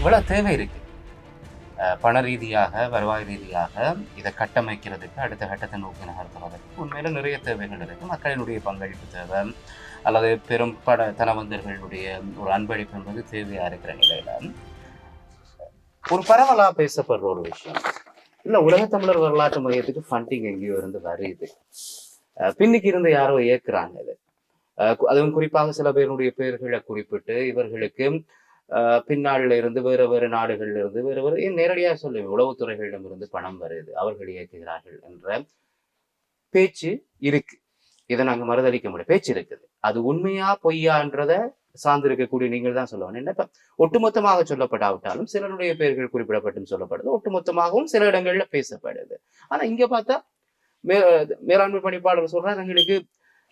இவ்வளவு தேவை இருக்கு. பண ரீதியாக, வருவாய் ரீதியாக இதை கட்டமைக்கிறதுக்கு, அடுத்த கட்டத்தை நோக்கி நகர்த்துவதற்கு உண்மையில நிறைய தேவைகள் இருக்கு. மக்களினுடைய பங்களிப்பு தேவை, அல்லது பெரும் தனவந்தர்களுடைய ஒரு அன்பளிப்பு என்பது தேவையா இருக்கிற நிலையில ஒரு பரவலா பேசப்படுற ஒரு விஷயம் இல்ல, உலக தமிழர் வரலாற்று மையத்துக்கு ஃபண்டிங் எங்கேயோ இருந்து வருது, பின்னுக்கு இருந்து யாரோ இயக்குறாங்க இது. அதுவும் குறிப்பாக சில பேருடைய பெயர்களை குறிப்பிட்டு இவர்களுக்கு பின்னாளில் இருந்து வேறு நாடுகள்ல இருந்து வேறு நேரடியா சொல்லுவேன், உளவுத்துறைகளிடம் இருந்து பணம் வருது, அவர்கள் இயக்குகிறார்கள் என்ற பேச்சு இருக்கு. இதை நாங்க மறுதளிக்க முடியும், பேச்சு இருக்குது. அது உண்மையா பொய்யான்றத சார்ந்திருக்கக்கூடிய நீங்கள் தான் சொல்லுவாங்க. என்ன இப்ப ஒட்டுமொத்தமாக சொல்லப்படாவிட்டாலும் சிலருடைய பெயர்கள் குறிப்பிடப்பட்டு சொல்லப்படுது, ஒட்டுமொத்தமாகவும் சில இடங்கள்ல பேசப்படுது. ஆனா இங்க பார்த்தா மேலாண்மை பணிப்பாளர் சொல்றாரு எங்களுக்கு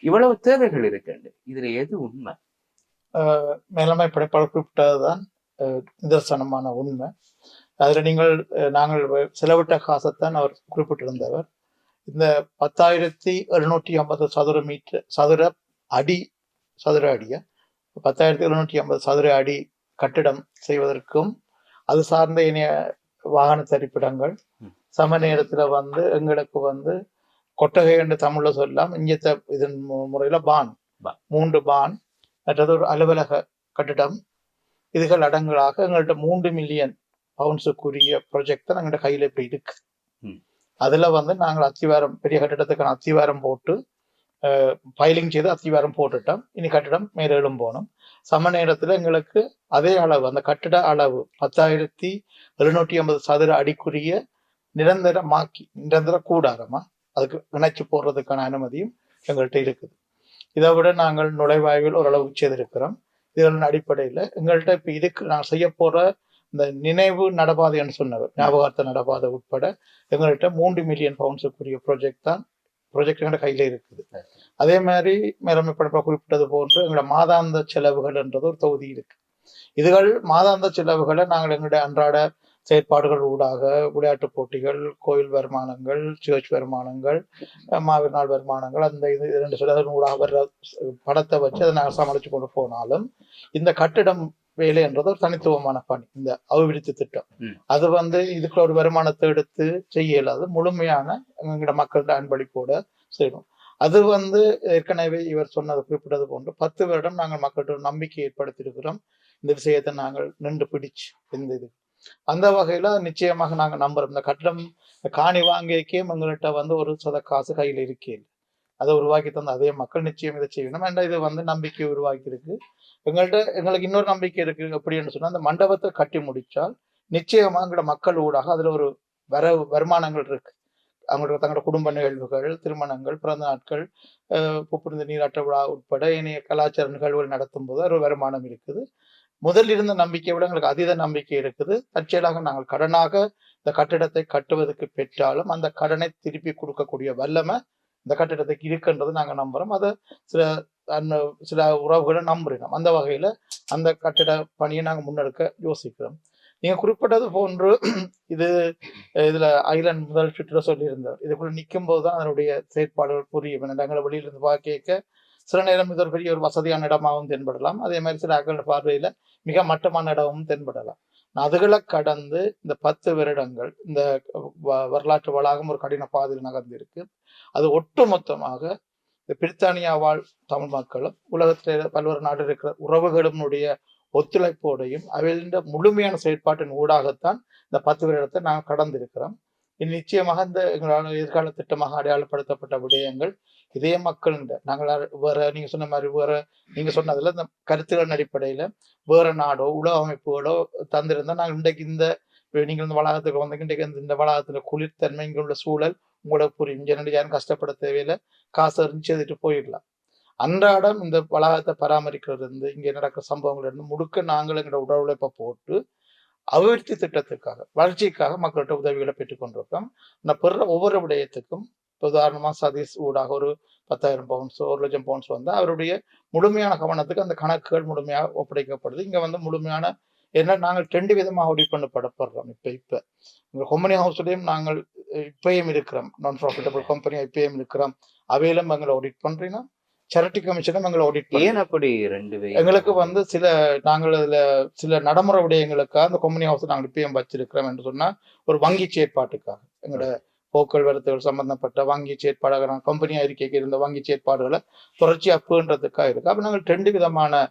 இவ்வளவு தேவைகள் இருக்கு. இதுல எது உண்மை? மேலாண்மை படைப்பாளர் குறிப்பிட்டதுதான் நிதர்சனமான உண்மை. அதில் நாங்கள் செலவிட்ட காசைத்தான் அவர் குறிப்பிட்டிருந்தவர். இந்த 10,750 சதுர அடிய 10,750 சதுர அடி கட்டிடம் செய்வதற்கும் அது சார்ந்த இணைய வாகன தரிப்பிடங்கள், சம நேரத்துல எங்களுக்கு கொட்டகை என்று தமிழ்ல சொல்லலாம், இங்க இதன் முறையில 3 பான், மற்றது ஒரு அலுவலக கட்டிடம், இதுகள் அடங்கலாக எங்கள்கிட்ட 3 மில்லியன் பவுண்ட்ஸுக்குரிய ப்ராஜெக்ட் தான் எங்கள்கிட்ட கையில இப்ப இருக்கு. அதுல நாங்கள் அத்திவாரம், பெரிய கட்டிடத்துக்கான அத்திவாரம் போட்டு ஃபைலிங் செய்து அத்திவாரம் போட்டுட்டோம். இனி கட்டிடம் மேலும் போனோம். சம நேரத்துல எங்களுக்கு அதே அளவு, அந்த கட்டிட அளவு 10,750 சதுர அடிக்குரிய நிரந்தர கூடாரமா அதுக்கு இணைச்சு போடுறதுக்கான அனுமதியும் எங்கள்கிட்ட இருக்குது. இதை விட நாங்கள் நுழைவாய்வில் ஓரளவு செய்திருக்கிறோம். இதன் அடிப்படையில எங்கள்கிட்ட இப்ப இதுக்கு நான் செய்ய போற இந்த நினைவு நடபாதை என்று சொன்னவர், ஞாபகார்த்த நடபாதை உட்பட எங்கள்கிட்ட 3 மில்லியன் பவுண்ட்ஸுக்குரிய ப்ராஜெக்ட் எங்க கையில இருக்குது. அதே மாதிரி மேலாண்மை படைப்பாளர் குறிப்பிட்டது போன்று எங்களோட மாதாந்த செலவுகள் என்றது ஒரு தொகுதி இருக்கு. இதுகள் மாதாந்த செலவுகளை நாங்கள் எங்களுடைய அன்றாட செயற்பாடுகள் ஊடாக, விளையாட்டு போட்டிகள், கோயில் வருமானங்கள், சர்ச் வருமானங்கள், மாவீர் நாள் வருமானங்கள், அந்த 2 ஊடாக வர்ற படத்தை வச்சு அதை நாங்கள் சமாளிச்சு கொண்டு போனாலும், இந்த கட்டிடம் வேலை என்றது ஒரு தனித்துவமான பணி. இந்த அபிவிருத்தி திட்டம் அது இதுக்குள்ள ஒரு வருமானத்தை எடுத்து செய்ய இயலாது, முழுமையான எங்களோட மக்கள்கிட்ட அன்பளிப்போட செய்யணும். அது ஏற்கனவே இவர் சொன்னது குறிப்பிட்டது போன்று 10 வருடம் நாங்கள் மக்கள்கிட்ட நம்பிக்கை ஏற்படுத்தி இருக்கிறோம். இந்த விஷயத்தை நாங்கள் நின்று பிடிச்சு இது அந்த வகையில நிச்சயமாக நாங்க நம்புறோம். இந்த கட்டிடம் காணி வாங்கிக்கே எங்கள்கிட்ட ஒரு சத காசு கையில இருக்கே, அதை உருவாக்கி தந்த அதே மக்கள் நிச்சயம் இதை செய்யணும் என்ற இது நம்பிக்கை உருவாக்கி இருக்கு. எங்களுக்கு இன்னொரு நம்பிக்கை இருக்கு. அப்படின்னு சொன்னா, அந்த மண்டபத்தை கட்டி முடிச்சால் நிச்சயமா எங்களோட மக்கள் ஊடாக அதுல ஒரு வருமானங்கள் இருக்கு. அவங்களோட தங்களோட குடும்ப நிகழ்வுகள், திருமணங்கள், பிறந்த நாட்கள், புப்புரிந்த நீராட்ட விழா உட்பட இணைய கலாச்சார நிகழ்வுகள் நடத்தும் போது ஒரு வருமானம் இருக்குது. முதலில் இருந்த நம்பிக்கையை விட எங்களுக்கு அதீத நம்பிக்கை இருக்குது. தற்செயலாக நாங்கள் கடனாக இந்த கட்டிடத்தை கட்டுவதற்கு பெற்றாலும் அந்த கடனை திருப்பி கொடுக்கக்கூடிய வல்லமை இந்த கட்டிடத்துக்கு இருக்குன்றது நாங்கள் நம்புறோம். அதை சில உறவுகளை நம்புறோம். அந்த வகையில அந்த கட்டிட பணியை நாங்கள் முன்னெடுக்க யோசிக்கிறோம். நீங்க குறிப்பிட்டது போன்று இதுல ஐலண்ட் முதல் சுற்றுல சொல்லியிருந்தார், இதுக்குள்ள நிற்கும் போதுதான் அதனுடைய செயற்பாடுகள் புரியும். எங்களை வெளியிலிருந்து பார்க்க சில நேரம் இது ஒரு பெரிய ஒரு வசதியான இடமாகவும் தென்படலாம். அதே மாதிரி சில அகல பார்வையில மிக மட்டமான இடமும் தென்படலாம். அதுகளை கடந்து இந்த 10 வருடங்கள் இந்த வரலாற்று வளாகம் ஒரு கடின பாதையில் நகர்ந்திருக்கு. அது ஒட்டுமொத்தமாக இந்த பிரித்தானியா வாழ் தமிழ் மக்களும் உலகத்தில பல்வேறு நாடு இருக்கிற உறவுகளுடைய ஒத்துழைப்போடையும் அவைகளின் முழுமையான செயற்பாட்டின் ஊடாகத்தான் இந்த 10 வருடத்தை நாங்கள் கடந்திருக்கிறோம். நிச்சயமாக இந்த எங்களால் எதிர்கால திட்டமாக அடையாளப்படுத்தப்பட்ட விடயங்கள் இதே மக்கள் நாங்கள் வேற நீங்க சொன்ன மாதிரி நீங்க சொன்னதுல இந்த கருத்துக்களின் அடிப்படையில வேற நாடோ உலக அமைப்புகளோ தந்திருந்தா நாங்கள் இன்றைக்கு நீங்கள் இந்த வளாகத்துக்கு இன்றைக்கு இந்த வளாகத்துல குளிர்த்தன்மை, இங்க உள்ள சூழல் உங்களுக்கு புரியும். யாரும் கஷ்டப்பட தேவையில்லை, காசு அறிஞ்சு செய்துட்டு போயிடலாம். அன்றாடம் இந்த வளாகத்தை பராமரிக்கிறது இங்க நடக்கிற சம்பவங்கள் இருந்து முழுக்க நாங்கள் எங்களோட உடல் உழைப்பை போட்டு அபிவிருத்தி திட்டத்துக்காக, வளர்ச்சிக்காக மக்கள்கிட்ட உதவிகளை பெற்றுக் கொண்டிருக்கோம். நான் பெற ஒவ்வொரு விடயத்துக்கும் உதாரணமா சதீஷ் ஊடாக ஒரு 10,000 பவுண்ட்ஸ், 1,00,000 பவுண்ட்ஸ் அவருடைய முழுமையான கவனத்துக்கு அந்த கணக்குகள் முழுமையாக ஒப்படைக்கப்படுது. இங்க முழுமையான ஏன்னா நாங்கள் 2 விதமாக ஆடிட் பண்ணப்படப்படுறோம். இப்ப எங்க கொம்பனி ஹவுஸ்லயும் நாங்கள் இப்பயும் இருக்கிறோம், நான் ப்ராஃபிட்டபிள் கம்பெனி இப்பயும் இருக்கிறோம். அவையிலும் எங்களை ஆடிட் பண்றீங்கன்னா சேரிட்டி கமிஷனும் எங்களை ஆடிட் ஏன் அப்படி 2 எங்களுக்கு வந்து நாங்கள் அதுல சில நடைமுறை விடயங்களுக்காக அந்த கம்பெனி ஹவுஸ் நாங்கள் இப்பயும் வச்சிருக்கிறோம் என்று சொன்னா ஒரு வங்கி செயற்பாட்டுக்காக எங்களோட போக்குவரத்துகள் சம்பந்தப்பட்ட வங்கி செயற்பாடாக கம்பெனி அறிக்கைக்கு இருந்த வங்கி செயற்பாடுகளை தொடர்ச்சி அப்புன்றதுக்காக இருக்கு. அப்ப நாங்கள் 2 விதமான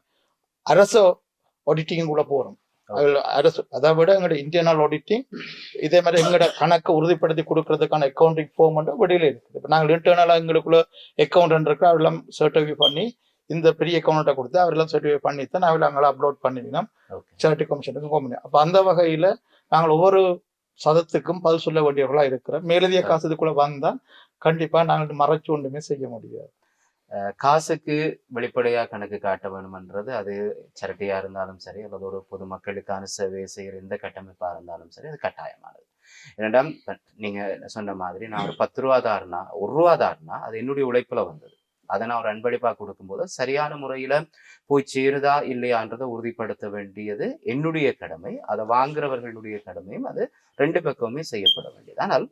அரசு ஆடிட்டிங் கூட போறோம். அரசு அதை விட எங்களோட இன்டர்னல் ஆடிட்டிங் இதே மாதிரி எங்களோட கணக்கை உறுதிப்படுத்தி கொடுக்கறதுக்கான அக்கௌண்டிங் ஃபார்ம் வெளியில இருக்குது. இப்ப நாங்கள் இன்டர்னலா எங்களுக்குள்ள அக்கௌண்ட் இருக்கு, அவரெல்லாம் சர்டிஃபை பண்ணி இந்த பெரிய அக்கௌண்ட்டை கொடுத்து அவரெல்லாம் சர்டிஃபை பண்ணி தான் அவளை அங்கே அப்லோட் பண்ணிவினோம் சேரிட்டி கமிஷனுக்கு கம்பெனி. அப்ப அந்த வகையில நாங்கள் ஒவ்வொரு சதத்துக்கும் பதில் சொல்ல வேண்டியவர்களா இருக்கிறோம். மேலதிக காசு இதுக்குள்ள வந்தா கண்டிப்பா நாங்கள் மறைச்சு ஒன்றுமே செய்ய முடியாது. காசுக்கு வெளிப்படையா கணக்கு காட்ட வேணும்ன்றது அது சேரிட்டியா இருந்தாலும் சரி அல்லது ஒரு பொதுமக்களுக்கான சேவை செய்கிற எந்த கட்டமைப்பா இருந்தாலும் சரி அது கட்டாயமானது. இரண்டாம் நீங்க சொன்ன மாதிரி நான் ஒரு 10 ரூபா தாருனா 1 ரூபா தாருனா அது என்னுடைய உழைப்புல வந்தது. அதை நான் ஒரு அன்பளிப்பா கொடுக்கும்போது சரியான முறையில போய் சேருதா இல்லையான்றதை உறுதிப்படுத்த வேண்டியது என்னுடைய கடமை. அதை வாங்குறவர்களுடைய கடமையும் அது 2 பக்கமுமே செய்யப்பட வேண்டியது. ஆனால்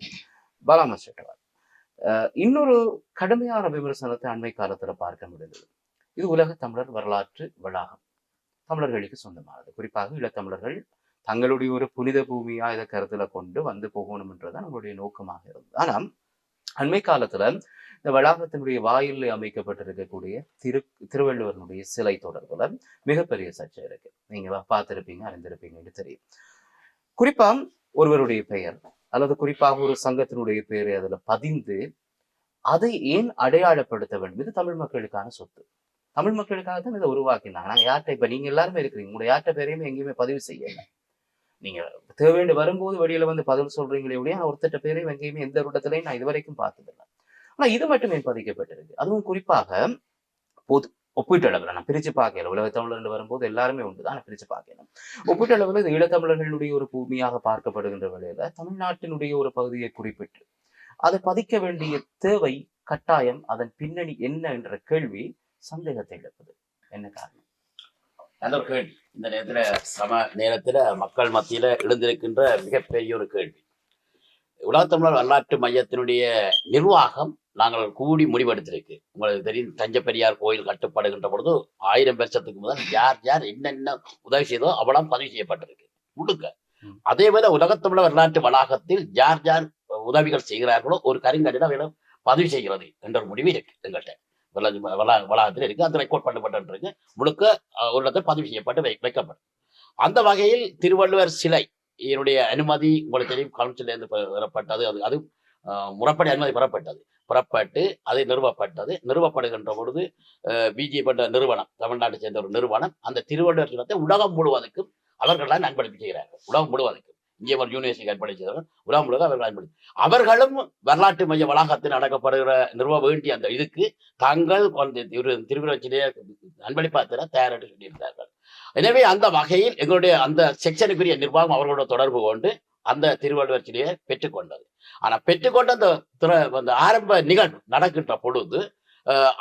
பாலாமஸ்டர் இன்னொரு கடுமையான விமர்சனத்தை அண்மை காலத்துல பார்க்க முடிந்தது. இது உலக தமிழர் வரலாற்று வளாகம், தமிழர்களுக்கு சொந்தமானது. குறிப்பாக ஈழத்தமிழர்கள் தங்களுடைய ஒரு புனித பூமியா இதை கருத்துல கொண்டு வந்து போகணும்ன்றதான் நம்மளுடைய நோக்கமாக இருந்தது. ஆனா அண்மை காலத்துல இந்த வளாகத்தினுடைய வாயிலில் அமைக்கப்பட்டிருக்கக்கூடிய திருவள்ளுவனுடைய சிலை தொடர்புல மிகப்பெரிய சர்ச்சை இருக்கு. நீங்க பார்த்திருப்பீங்க, அறிந்திருப்பீங்கன்னு தெரியும். குறிப்பா ஒருவருடைய பெயர் அல்லது குறிப்பாக ஒரு சங்கத்தினுடைய பெயரை அதுல பதிந்து அதை ஏன் அடையாளப்படுத்த வேண்டும்? இது தமிழ் மக்களுக்கான சொத்து. தமிழ் மக்களுக்காக தான் இதை உருவாக்கினாங்க. நாங்க யார்கிட்ட இப்ப நீங்க எல்லாருமே இருக்கிறீங்க, உங்களுடைய யார்கிட்ட பேரையுமே எங்கேயுமே பதிவு செய்யல. நீங்க தேவைண்டு வரும்போது வெளியில வந்து பதில் சொல்றீங்களே ஒழிய ஒருத்தட்ட பேரையும் எங்கேயுமே எந்த இடத்துலையும் நான் இதுவரைக்கும் பார்த்ததில்லை. ஆனா இது மட்டும் ஏன் பதிக்கப்பட்டிருக்கு? அதுவும் குறிப்பாக பொது ஒப்பீட்டளவில் நான் பிரிச்சு பார்க்கல. உலக தமிழர்கள் வரும்போது எல்லாருமே உண்டுதான், பிரிச்சு பார்க்கணும். ஒப்பீட்டளவில் இது ஈழத்தமிழர்களுடைய ஒரு பூமியாக பார்க்கப்படுகின்ற வேளையில தமிழ்நாட்டினுடைய ஒரு பகுதியை குறிப்பிட்டு அதை பதிக்க வேண்டிய தேவை, கட்டாயம், அதன் பின்னணி என்ன என்ற கேள்வி சந்தேகத்தை எழுப்புது. என்ன காரணம்? நல்ல ஒரு கேள்வி. இந்த நேரத்துல மக்கள் மத்தியில எழுந்திருக்கின்ற மிகப்பெரிய ஒரு கேள்வி. உலகத்தமிழர் வரலாற்று மையத்தினுடைய நிர்வாகம் நாங்கள் கூடி முடிவெடுத்திருக்கு. உங்களுக்கு தெரியும், தஞ்சை பெரியார் கோயில் கட்டப்படுகின்ற பொழுது 1000 வருஷத்துக்கு முதல் யார் யார் என்னென்ன உதவி செய்தோ அவ்வளவு பதிவு செய்யப்பட்டிருக்கு முழுக்க. அதே போல உலகத்தமிழர் வரலாற்று வளாகத்தில் யார் யார் உதவிகள் செய்கிறார்களோ ஒரு கருங்கடிதம் பதிவு செய்கிறது என்ற ஒரு முடிவு இருக்கு. எங்கள்கிட்ட வளாகத்தில் இருக்கு, அது ரெக்கார்ட் பண்ணப்பட்டு முழுக்க ஒரு இடத்தில் பதிவு செய்யப்பட்டு வைக்கப்படும். அந்த வகையில் திருவள்ளுவர் சிலை என்னுடைய அனுமதி உங்களுக்கு தெரியும், கவுன்சிலிருந்து பெறப்பட்டது. அது முறைப்படி அனுமதி புறப்பட்டு அது நிறுவப்படுகின்ற பொழுது பிஜேபி நிறுவனம், தமிழ்நாட்டை சேர்ந்த ஒரு நிறுவனம், அந்த திருவள்ளுவர் சிலத்தை உலகம் முழுவதற்கும் அவர்களால் அன்பளிப்பு செய்கிறார்கள். உலகம் முழுவதற்கும் இங்கே ஒரு யூனிவர்சிட்டி அன்பளிப்பு செய்கிறார்கள், உலகம் முழுவதும் அவர்கள் அன்பளிப்பு. அவர்களும் வரலாற்று மைய வளாகத்தில் நடக்கப்படுகிற நிறுவ வேண்டிய அந்த இதுக்கு தாங்கள் திருவள்ளுவர் சிலையை அன்பளிப்பாத்திர தயாரிட்டு சொல்லியிருந்தார்கள். எனவே அந்த வகையில் எங்களுடைய அந்த செக்ஷனுக்குரிய நிர்வாகம் அவர்களோட தொடர்பு கொண்டு அந்த திருவள்ளுவர் சிலையை பெற்றுக்கொண்டது. ஆனா பெற்றுக்கொண்ட அந்த ஆரம்ப நிகழ்வு நடக்கின்ற பொழுது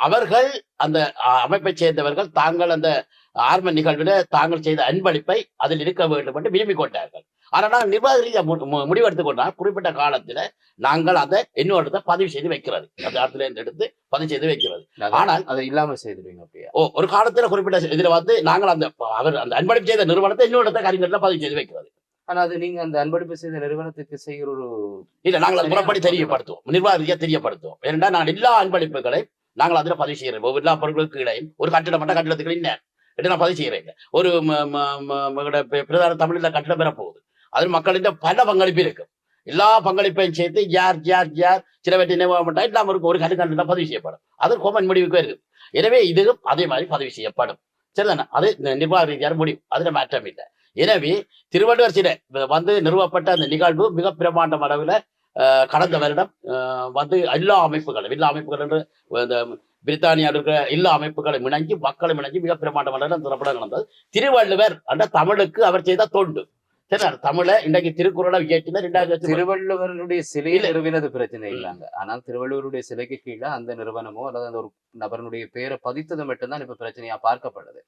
அவர்கள் அந்த அமைப்பை சேர்ந்தவர்கள் தாங்கள் அந்த ஆரம்ப நிகழ்வில் தாங்கள் செய்த அன்பளிப்பை அதில் இருக்க வேண்டும் என்று விரும்பிக் கொண்டார்கள். ஆனால் நிர்வாக ரீதியாக முடிவெடுத்துக் கொண்டால் குறிப்பிட்ட காலத்துல நாங்கள் அதை இன்னொரு பதிவு செய்து வைக்கிறது, அந்த இடத்துல இருந்து எடுத்து பதிவு செய்து வைக்கிறது. ஆனால் அதை இல்லாம செய்திருவீங்க அப்படியா? ஒரு காலத்துல குறிப்பிட்ட இதுல வந்து நாங்கள் அந்த அன்பளிப்பு செய்த நிறுவனத்தை இன்னொரு கரிங்கல்ல பதிவு செய்து வைக்கிறது. ஆனா அது நீங்க அந்த அன்பளிப்பு செய்த நிறுவனத்துக்கு செய்கிற ஒரு இல்ல, நாங்கள் அது முறைப்படி தெரியப்படுத்துவோம், நிர்வாக ரீதியா தெரியப்படுத்துவோம். ஏனென்றால் நாங்கள் எல்லா அன்பளிப்புகளை நாங்கள் அதுல பதிவு செய்யறோம். எல்லா பொருட்களுக்கு இடையும் ஒரு கட்டிடம் மட்டும் கட்டிடத்துக்கு இல்லை நான் பதிவு செய்யறேங்க. ஒரு பிரதான தமிழில் கட்டிடம் பெறப்போகுது, அதில் மக்களின் பல பங்களிப்பு இருக்கு. எல்லா பங்களிப்பையும் சேர்த்து யார் யார் யார் சில வெட்டி நினைவாக இல்லாம இருக்கும் ஒரு கட்டிடம் பதிவு செய்யப்படும். அது கோமன் முடிவுக்கு இருக்குது. எனவே இதுவும் அதே மாதிரி பதிவு செய்யப்படும். சரிதானே? அது நிர்வாக ரீதியான முடிவு, அதுல மாற்றம் இல்லை. எனவே திருவள்ளுவர் சிலை வந்து நிறுவப்பட்ட அந்த நிகழ்வு மிக பிரமாண்ட அளவில் கடந்த வருடம் வந்து எல்லா அமைப்புகள் என்று இந்த பிரித்தானியாவில் இருக்கிற எல்லா அமைப்புகளை இணைஞ்சு மக்களை இணைஞ்சு மிக பிரமாண்ட அளவில் திரைப்படம் நடந்தது. திருவள்ளுவர் அந்த தமிழுக்கு அவர் செய்த தொண்டு. சரி, தமிழை இன்றைக்கு திருக்குறளை இயற்றினர். திருவள்ளுவருடைய சிலையில் நிறுவினது பிரச்சனை இல்லைங்க. ஆனால் திருவள்ளுவருடைய சிலைக்கு கீழே அந்த நிறுவனமோ அல்லது அந்த ஒரு நபருடைய பேரை பதித்தது மட்டும்தான் இப்ப பிரச்சனையா பார்க்கப்படுது.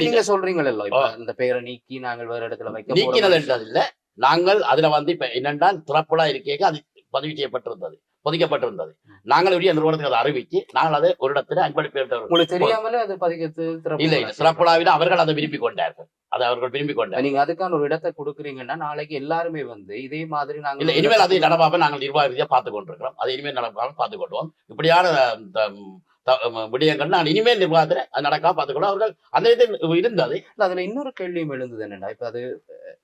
நீங்க சொல்றீங்களோ இந்த பெயரை நீக்கி நாங்கள் வேற இடத்துல நீக்கினது என்றது இல்லை. நாங்கள் அதுல வந்து இப்ப என்னென்றால் திறப்புலா இருக்கேங்க அது பதிவு செய்யப்பட்டிருந்தது. பொதிக்கப்பட்டிருந்தது. நாங்கள் உரிய நிறுவனத்துக்கு அதை அறிவிச்சு நாங்கள் அதை ஒரு இடத்துல அன்பளிப்பு உங்களுக்கு தெரியாமலே அது பதிக்கிறது இல்லை சிறப்புலாவில் அவர்கள் அதை விரும்பி கொண்டார்கள். அதை அவர்கள் விரும்பி கொண்டார். நீங்க அதுக்கான ஒரு இடத்தை கொடுக்குறீங்கன்னா நாளைக்கு எல்லாருமே வந்து இதே மாதிரி நாங்கள் இல்லை இனிமேல் அதை நடப்பாம நாங்கள் நிர்வாக ரீதியாக பார்த்து கொண்டிருக்கிறோம். அதை இனிமேல் நடப்பாமல் பார்த்துக் கொள்வோம். இப்படியான விடயங்கள் நான் இனிமேல் நிர்வாகத்தில் அது நடக்காம பார்த்துக்கொள்வோம். அவர்கள் அந்த இது இருந்தது. அதுல இன்னொரு கேள்வியும் எழுந்தது என்னன்னா, இப்ப அது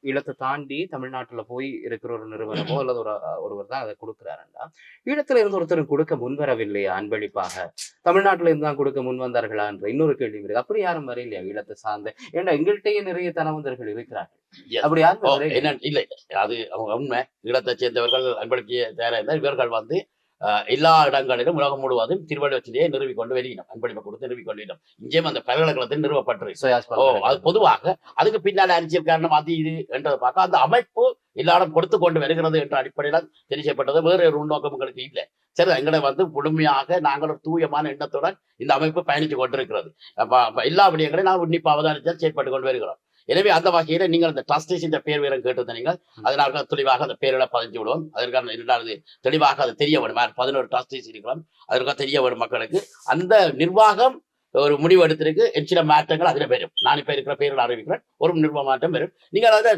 ஈழத்தை தாண்டி தமிழ்நாட்டுல போய் இருக்கிற ஒரு நிறுவனமோ அல்லது ஒருவர் தான் அதை கொடுக்குறாருன்னா, ஈழத்துல இருந்து ஒருத்தர் கொடுக்க முன்வரவில்லையா அன்பளிப்பாக? தமிழ்நாட்டுல இருந்து தான் கொடுக்க முன் வந்தார்களான்ற இன்னொரு கேள்வி இருக்கு. அப்படி யாரும் வரையிலையா ஈழத்தை சார்ந்த? ஏன்னா எங்கள்கிட்டயே நிறைய தனவந்தர்கள் இருக்கிறார்கள். அப்படி யாரும் என்ன இல்லை, அது அவங்க உண்மை. ஈழத்தை சேர்ந்தவர்கள் அன்பளிக்க தயாராக இருந்தால் இவர்கள் வந்து எல்லா இடங்களிலும் உலகம் முழுவதும் திருவள்ளுவத்திலேயே நிறுவிக்கொண்டு வெளியிடும். அன்பளிப்பை கொடுத்து நிறுவிக்கொண்டிடும். இங்கேயும் அந்த பல்கலைக்கழகத்தில் நிறுவப்பட்டிருக்கு. அது பொதுவாக அதுக்கு பின்னால் அரசியல் காரணம் அது இது என்றதை பார்க்க அந்த அமைப்பு எல்லாரும் கொடுத்து கொண்டு வருகிறது என்ற அடிப்படையில் தெரிவிக்கப்பட்டது. வேறு ஒரு உள்நோக்கம் உங்களுக்கு இல்லை. சரி, எங்களை வந்து முழுமையாக நாங்கள் ஒரு தூயமான எண்ணத்துடன் இந்த அமைப்பு பயணித்து கொண்டிருக்கிறது. எல்லா விடயங்களையும் நான் உன்னிப்பு அவதானித்தால் செயற்பட்டு கொண்டு வருகிறோம். எனவே அந்த வகையில நீங்கள் அந்த ட்ரஸ்டீஸ் இந்த பேர் வீரம் கேட்டு நீங்கள் அதனால தெளிவாக அந்த பேர்களை பதிஞ்சு விடுவோம். அதற்கான இரண்டாவது தெளிவாக அது தெரிய வேணும். 11 ட்ரஸ்டீஸ் இருக்கிறோம், அதற்காக தெரிய வேணும் மக்களுக்கு. அந்த நிர்வாகம் ஒரு முடிவு எடுத்திருக்கு. சில மாற்றங்கள் அதில் வரும். நான் இப்ப இருக்கிற பேர்கள் அறிவிக்கிறேன், ஒரு நிர்வாக மாற்றம் வரும். நீங்கள் அதை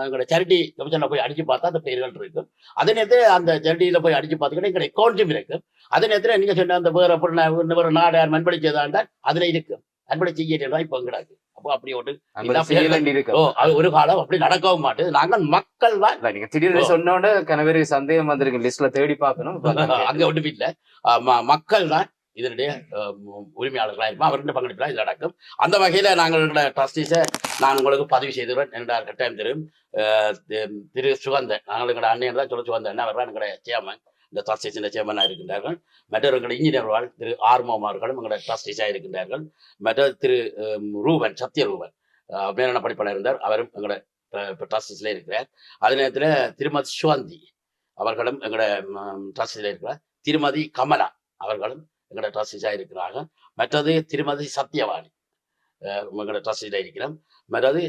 எங்களோட சேரிட்டி கமிஷன்ல போய் அடிச்சு பார்த்தா அந்த பேர்கள் இருக்கும். அதே நேரத்தில் அந்த சேரிட்டியில போய் அடிச்சு பார்த்தீங்கன்னா எங்களுடைய அக்கௌண்ட்டும் இருக்கும். அதே நேரத்தில் நீங்க சொன்ன அந்த வேற நாடு யார் அன்பளிச்சதாண்டால் அதுல இருக்கும். அன்பளி செய்யலாம் இப்ப எங்கடாக்கு. அப்போ அப்படி ஒரு காலம் அப்படி நடக்கவும் மாட்டேது. நாங்கள் மக்கள் தான். நீங்க திடீர்னு சொன்னோட கனவேறு சந்தேகம் வந்திருக்கு. லிஸ்ட்ல தேடி பார்க்கணும். அங்க ஒன்றும் இல்லை. மக்கள் தான் இதனுடைய உரிமையாளர்களாக இருக்கும். அவருடைய பங்களிப்பு இது நடக்கும். அந்த வகையில நாங்கள் ட்ரஸ்டீஸை நான் உங்களுக்கு பதிவு செய்துவேன் என்றார். கட்டாயம் தெரியும். திரு சுகந்தன், நாங்கள் எங்களோட அண்ணன் தான் சொல்ல சுகந்தன் என்ன வர்றா எங்களுடைய சேர்மன், இந்த ட்ரஸ்டீஸின் சேர்மனாக இருக்கின்றார்கள். மற்றவர்கள் இன்ஜினியர்கள் திரு ஆர்மோம் அவர்களும் எங்களோட ட்ரஸ்டீஸாக இருக்கின்றார்கள். மற்ற திரு ரூபன், சத்யரூபன் மேலான படிப்பாளர் இருந்தார், அவரும் எங்களோட ட்ரஸ்டீஸ்ல இருக்கிறார். அதே நேரத்தில் திருமதி சுவந்தி அவர்களும் எங்களோட ட்ரஸ்டீஸ்ல இருக்கிறார். திருமதி கமலா அவர்களும் எங்களோட ட்ரஸ்டீஸாக இருக்கிறார்கள். மற்றது திருமதி சத்யவாணி எங்களோட ட்ரஸ்டீஸாக இருக்கிறோம். மற்றது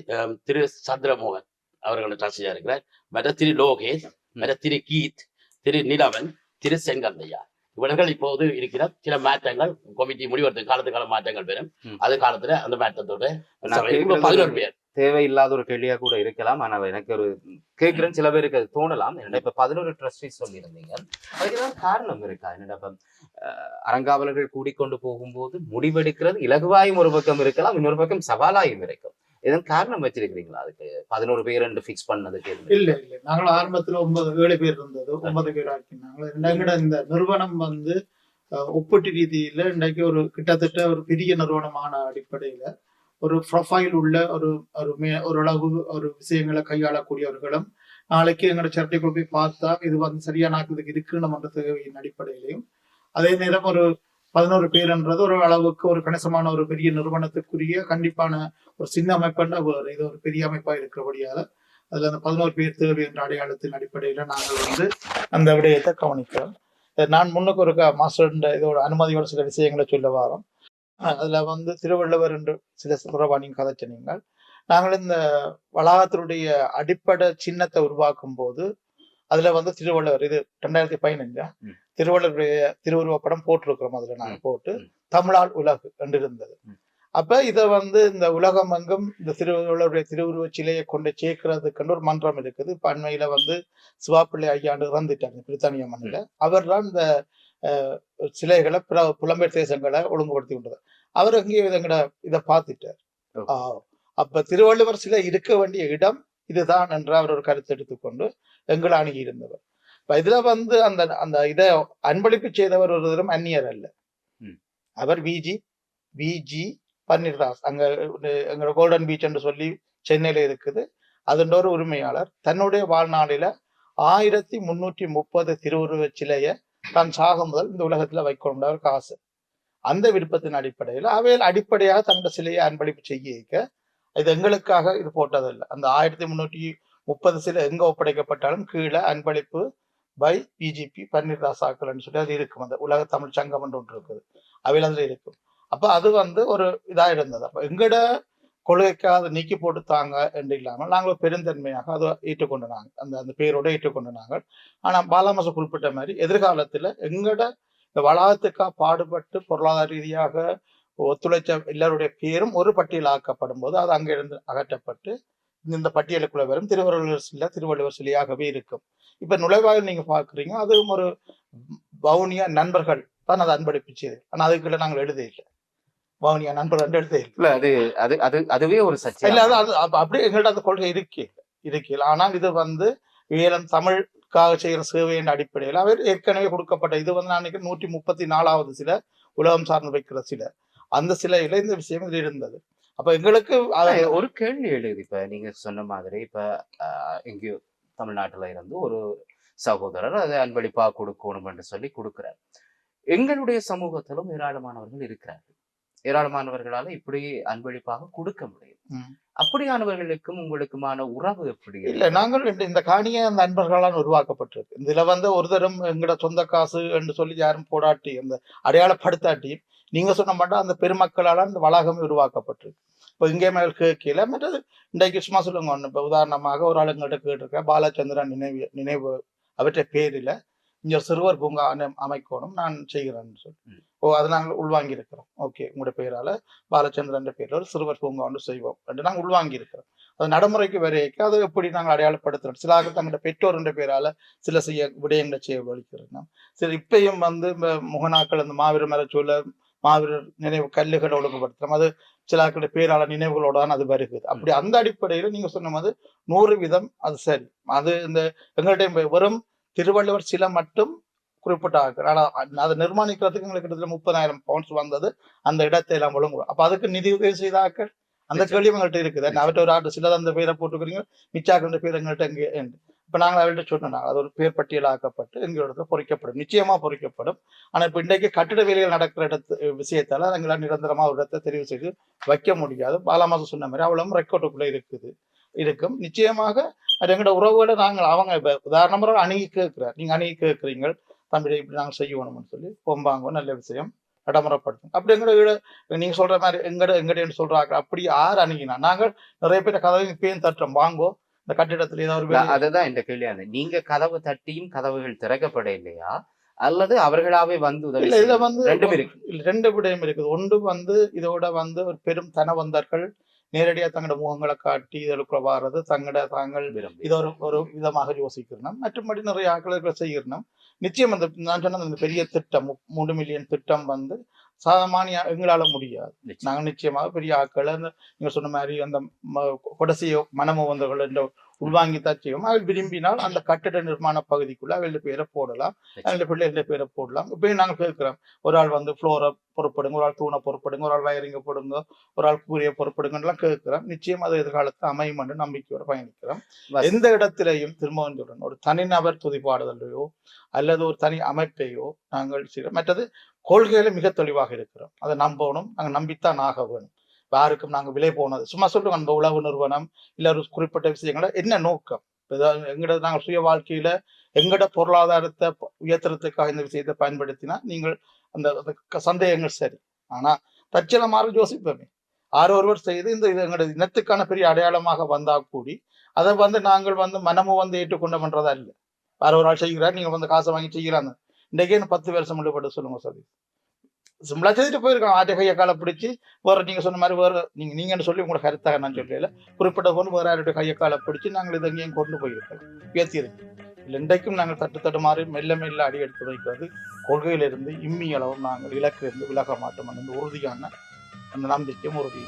திரு சந்திரமோகன் அவர்களோட ட்ரஸ்டீஸாக இருக்கிறார். மற்ற திரு லோகேஷ், மற்ற திரு கீத், திரு நிலவன், திரு செங்கந்தையா இவர்கள் இப்போது இருக்கிற சில மாற்றங்கள் கமிட்டி முடிவெடுத்த கால மாற்றங்கள் பெறும். அது காலத்துல அந்த மாற்றத்தோட 11 பேர் தேவையில்லாத ஒரு கேள்வியா கூட இருக்கலாம். ஆனா எனக்கு ஒரு கேட்கிறேன், சில பேருக்கு அது தோணலாம். என்னடா இப்ப 11 ட்ரஸ்டீஸ் சொல்லியிருந்தீங்க, அதுக்குதான் காரணம் இருக்கா? என்னடா இப்ப அறங்காவலர்கள் கூடிக்கொண்டு போகும்போது முடிவெடுக்கிறது இலகுவாயும் ஒரு பக்கம் இருக்கலாம், இன்னொரு பக்கம் சவாலாயும் இருக்கும். இதன் காரணம் வச்சிருக்கிறீங்களா அதுக்கு 11 பேர் ஃபிக்ஸ் பண்ணதுக்கு? இல்ல நாங்கள் ஆரம்பத்துல 7 பேர் இருந்தது, 9 பேர் ஆக்கினாங்க. இந்த நிறுவனம் வந்து ஒப்பீட்டு ரீதியில இன்றைக்கு ஒரு கிட்டத்தட்ட ஒரு பெரிய நிறுவனமான அடிப்படையில ஒரு ப்ரொஃபைல் உள்ள ஓரளவு ஒரு விஷயங்களை கையாளக்கூடியவர்களும் நாளைக்கு எங்களோட சேரிட்டி போய் பார்த்தா இது வந்து சரியான ஆக்குறதுக்கு இருக்குன்னு மன்ற தேவையின் அடிப்படையிலையும், அதே நேரம் ஒரு 11 பேர்ன்றது ஒரு அளவுக்கு ஒரு கணிசமான ஒரு பெரிய நிறுவனத்துக்குரிய கண்டிப்பான ஒரு சின்ன அமைப்புன்னா வேறு இது ஒரு பெரிய அமைப்பா இருக்கிறபடியால அதுல அந்த 11 பேர் தேவை என்ற அடையாளத்தின் அடிப்படையில நாங்கள் வந்து அந்த விடயத்தை கவனிக்கிறோம். நான் முன்னுக்கு ஒரு மாஸ்டர் இதோட அனுமதியோட சில விஷயங்களை சொல்ல வரோம். அதுல வந்து திருவள்ளுவர் என்று சில சுரபாணியும் கதைச்சினீங்கள். நாங்கள் இந்த வளாகத்தினுடைய அடிப்படை சின்னத்தை உருவாக்கும் போது அதுல வந்து திருவள்ளுவர், இது 2015 திருவள்ளுவருடைய திருவுருவப்படம் போட்டிருக்கிறோம். அதுல நாங்கள் போட்டு தமிழால் உலகு என்று இருந்தது. அப்ப இதை வந்து இந்த உலகம் எங்கும் இந்த திருவள்ளுவருடைய திருவுருவ சிலையை கொண்டு சேர்க்கிறதுக்கு ஒரு மன்றம் இருக்குது. இப்ப அண்மையில வந்து சிவாப்பிள்ளை ஐயாண்டு இறந்துட்டாங்க பிரித்தானிய மண்ணில. அவர் தான் இந்த சிலைகளை புலம்பெயர் தேசங்களை ஒழுங்குபடுத்தி கொண்டது. அவர் அங்கேயே இதை பார்த்துட்டார். அப்ப திருவள்ளுவர் சிலை இருக்க வேண்டிய இடம் இதுதான் என்று அவர் ஒரு கருத்து எடுத்துக்கொண்டு எங்களை அணுகி இருந்தவர். இதுல வந்து அந்த அந்த இதை அன்பளிப்பு செய்தவர் ஒரு தரம் அந்நியர் அல்ல. அவர் விஜி பன்னீர்தாஸ், அங்க எங்களோட கோல்டன் பீச் என்று சொல்லி சென்னையில இருக்குது. அதன் ஒரு உரிமையாளர் தன்னுடைய வாழ்நாளில 1330 திருவுருவ சிலையை தான் சாகும் முதல் இந்த உலகத்துல வைக்கொண்ட ஒரு காசு. அந்த விருப்பத்தின் அடிப்படையில் அவையில் அடிப்படையாக தன்னோட சிலையை அன்பளிப்பு செய்ய இது எங்களுக்காக இது போட்டதில்லை. அந்த 1330 சிலை எங்க ஒப்படைக்கப்பட்டாலும் கீழே அன்பளிப்பு பை பிஜிபி பன்னீர்தாஸ் ஆக்கள்னு சொல்லி அது இருக்கும். அந்த உலக தமிழ் சங்கம் ஒன்று இருக்குது, அவையில் அதுல இருக்கும். அப்ப அது வந்து ஒரு இதா இருந்தது. அப்ப எங்கட கொள்கைக்காக நீக்கி போட்டு தாங்க என்று இல்லாமல் நாங்கள் பெருந்தன்மையாக அதை ஏற்றுக்கொண்டு நாங்கள் அந்த பேரோட ஏற்றுக்கொண்டு நாங்கள். ஆனால் பாலாமச குறிப்பிட்ட மாதிரி எதிர்காலத்தில் எங்களோட இந்த வளாகத்துக்காக பாடுபட்டு பொருளாதார ரீதியாக ஒத்துழைச்ச எல்லாருடைய பேரும் ஒரு பட்டியல் ஆக்கப்படும் போது அது அங்கிருந்து அகற்றப்பட்டு இந்த பட்டியலுக்குள்ள வரும் திருவள்ளுவர் சிலையாகவே இருக்கும். இப்ப நுழைவாயில் நீங்க பாக்குறீங்க, அதுவும் ஒரு வவுனியா நண்பர்கள் தான் அதை அன்பளிப்பிச்சது. ஆனா அதுக்குள்ள நாங்கள் எழுத இல்லை, வவுனியா நண்பர்கள் எழுத இல்லை. அது அது அது அதுவே ஒரு சர்ச்சை இல்ல. அது அப்படியே எங்கள்ட்ட அந்த கொள்கை இருக்கல. ஆனால் இது வேலம் தமிழுக்காக செய்கிற சேவையின் அடிப்படையில் அவர் ஏற்கனவே கொடுக்கப்பட்ட இது நான் 134வது சில உலகம் சார்ந்து வைக்கிற சில அந்த சிலையில இந்த விஷயம் இது இருந்தது. அப்ப எங்களுக்கு ஒரு கேள்வி எழுது. இப்ப நீங்க சொன்ன மாதிரி இப்ப எங்கேயோ தமிழ்நாட்டுல இருந்து ஒரு சகோதரர் அதை அன்பளிப்பா கொடுக்கணும் என்று சொல்லி கொடுக்கிறார். எங்களுடைய சமூகத்திலும் ஏராளமானவர்கள் இருக்கிறார்கள். ஏராளமானவர்களால இப்படி அன்பளிப்பாக கொடுக்க முடியும். அப்படியானவர்களுக்கும் உங்களுக்குமான உறவு எப்படி? இல்ல, நாங்கள் இந்த காணியை அந்த அன்பர்களால் உருவாக்கப்பட்டிருக்கு. இதுல ஒரு தரம் எங்களோட சொந்த காசு என்று சொல்லி யாரும் போடாட்டி அந்த அடையாளப்படுத்தாட்டி நீங்க சொன்ன மாட்டோம் அந்த பெருமக்களால் அந்த வளாகமே உருவாக்கப்பட்டிருக்கு. இப்போ இங்கே மேல் கேட்கல மற்றது இன்றைக்கு சும்மா சொல்லுங்க ஒன்று. இப்போ உதாரணமாக ஒரு ஆள் எங்கள்கிட்ட கேட்டிருக்கேன், பாலச்சந்திரன் நினைவு அவற்றை பேரில் இங்கே சிறுவர் பூங்கா அமைக்கணும் நான் செய்கிறேன்னு சொல்லி. அதை நாங்கள் உள்வாங்கி இருக்கிறோம். ஓகே, உங்களோட பேரால பாலச்சந்திரன் பேரில் ஒரு சிறுவர் பூங்கா ஒன்று செய்வோம் என்று நாங்கள் உள்வாங்கி இருக்கிறோம். அது நடைமுறைக்கு வரைக்கும் அதை எப்படி நாங்கள் அடையாளப்படுத்துறோம். சிலாக தங்களோட பெற்றோர் என்ற பேரால சில விடயங்களை செய்ய வலிக்கிறோம். சரி, இப்பயும் முகநாக்கள் அந்த மாவீரர் மரச்சூழ மாவீரர் நினைவு கல்லுகளை ஒழுங்குபடுத்துறோம். அது சிலாக்களுடைய பேராள நினைவுகளோட தான் அது வருகிறது. அப்படி அந்த அடிப்படையில நீங்க சொன்ன மாதிரி 100% அது சரி. அது இந்த எங்கள்கிட்ட வெறும் திருவள்ளுவர் சில மட்டும் குறிப்பிட்ட ஆனா அதை நிர்மாணிக்கிறதுக்கு எங்களுக்கு கிட்டத்தட்ட 30,000 பவுண்ட்ஸ் வந்தது. அந்த இடத்தை எல்லாம் ஒழுங்கு. அப்ப அதுக்கு நிதி உதவி செய்த ஆக்கள் அந்த கேள்வி எங்கள்கிட்ட இருக்குது. அவற்றை ஒரு ஆட்டு சிலர் அந்த பேரை போட்டுக்கிறீங்க, மிச்சாக்கள் பேர் எங்கள்கிட்ட எங்கே. இப்ப நாங்கள் அவர்கிட்ட சொன்னோம், அது ஒரு பேர் பட்டியலாக்கப்பட்டு எங்களோட பொறிக்கப்படும், நிச்சயமா பொறிக்கப்படும். ஆனா இப்ப இன்றைக்கு கட்டிட வேலைகள் நடக்கிற விஷயத்தால எங்களால் நிரந்தரமா ஒரு இடத்தை தெரிவு செய்து வைக்க முடியாது. பாலாமாசம் சொன்ன மாதிரி அவ்வளவு ரெக்கார்டுக்குள்ள இருக்கும். நிச்சயமாக அது எங்களோட உறவுகளை நாங்கள் அவங்க இப்ப உதாரணமாக அணுகி கேட்கிறார், நீங்க அணுகி கேட்கிறீங்க தம்பி இப்படி நாங்கள் செய்யணும்னு சொல்லி பொம்பாங்க, நல்ல விஷயம் நடைமுறைப்படுத்தும். அப்படி எங்களோட நீங்க சொல்ற மாதிரி எங்கட சொல்றாங்க. அப்படி யார் அணுகினா நாங்கள் நிறைய பேர் கதவை பேன் தட்டுறோம், வாங்கோ இந்த கட்டிடத்துல ஏதாவது. அதுதான் இந்த கேள்வியான, நீங்க கதவு தட்டியும் கதவுகள் திறக்கப்பட இல்லையா அல்லது அவர்களாவே வந்து உதவி? இதுல ரெண்டு விடயம் இருக்குது. ஒன்று இதோட ஒரு பெரும் தனவந்தர்கள் நேரடியா தங்களோட முகங்களை காட்டி இதற்குள்ள வாரது தாங்கள் இதை ஒரு விதமாக யோசிக்கிறோம். மற்றபடி நிறைய ஆக்களை செய்யணும். நிச்சயம் நான் சொன்ன அந்த பெரிய திட்டம் 3 மில்லியன் திட்டம் சாமானிய எங்களால முடியாது. நாங்க நிச்சயமாக பெரிய ஆக்களை நீங்க சொன்ன மாதிரி அந்த கொடசியோ மனமுவந்தர்கள் என்ற உள்வாங்கி தான் செய்வோம். அவள் விரும்பினால் அந்த கட்டிட நிர்மாண பகுதிக்குள்ள அவளுடைய பேரை போடலாம், அவளுடைய பிள்ளைகளுடைய பேரை போடலாம். இப்பயும் நாங்கள் கேட்கிறோம், ஒரு ஆள் ஃப்ளோரை பொறுப்படுங்க, ஒரு ஆள் தூணை பொறுப்படுங்க, ஒரு ஆள் வயரிங்க போடுங்க, ஒரு ஆள் கூறிய பொறுப்படுங்கலாம் கேட்கிறோம். நிச்சயம் அது எதிர்காலத்தில் அமையும் என்று நம்பிக்கையோட பயணிக்கிறோம். எந்த இடத்திலையும் திரும்பவும் ஒரு தனிநபர் துதிப்பாடுதலையோ அல்லது ஒரு தனி அமைப்பையோ நாங்கள் செய்கிறோம். மற்றது கொள்கையில மிக தெளிவாக இருக்கிறோம். அதை நம்பணும், நாங்கள் நம்பித்தான் ஆக வேணும். யாருக்கும் நாங்கள் விலை போனது சும்மா சொல்லுவோம். அந்த உளவு நிறுவனம் இல்ல ஒரு குறிப்பிட்ட விஷயங்கள என்ன நோக்கம், எங்கட நாங்கள் சுய வாழ்க்கையில எங்கட பொருளாதாரத்தை உயர்த்துறதுக்காக இந்த விஷயத்தை பயன்படுத்தினா நீங்கள் அந்த சந்தேகங்கள் சரி. ஆனா தட்சணமாக யோசிப்போமே, ஒருவர் செய்து இந்த எங்களோட இனத்துக்கான பெரிய அடையாளமாக வந்தா கூடி அதை நாங்கள் மனமும் ஏற்றுக்கொண்ட பண்றதா இல்லை. வேற ஒரு ஆள் செய்கிறார், நீங்க காசை வாங்கி செய்கிறாங்க. இன்றைக்கே 10 வருஷம் உள்ளப்பட்டு சொல்லுங்க சரி. சிம்பிளா செய்துட்டு போயிருக்கான். ஆட்டை கையை காலை பிடிச்சி வேற நீங்க சொன்ன மாதிரி வேற நீங்கன்னு சொல்லி உங்களோட கருத்தாக நான் சொல்லல, குறிப்பிட்ட கொண்டு வேற யாருடைய கையை காலை பிடிச்சி நாங்கள் இதை எங்கேயும் கொண்டு போயிருக்கோம், ஏற்றிருக்கு. இல்லை இன்றைக்கும் நாங்கள் தட்டு மாறி மெல்ல மெல்ல அடி எடுத்து வைக்கிறது. கொள்கையிலிருந்து இம்மி அளவும் நாங்கள் இலக்கிலிருந்து விலக மாட்டோம் என்ற உறுதியான அந்த நம்பிக்கையும் உறுதி.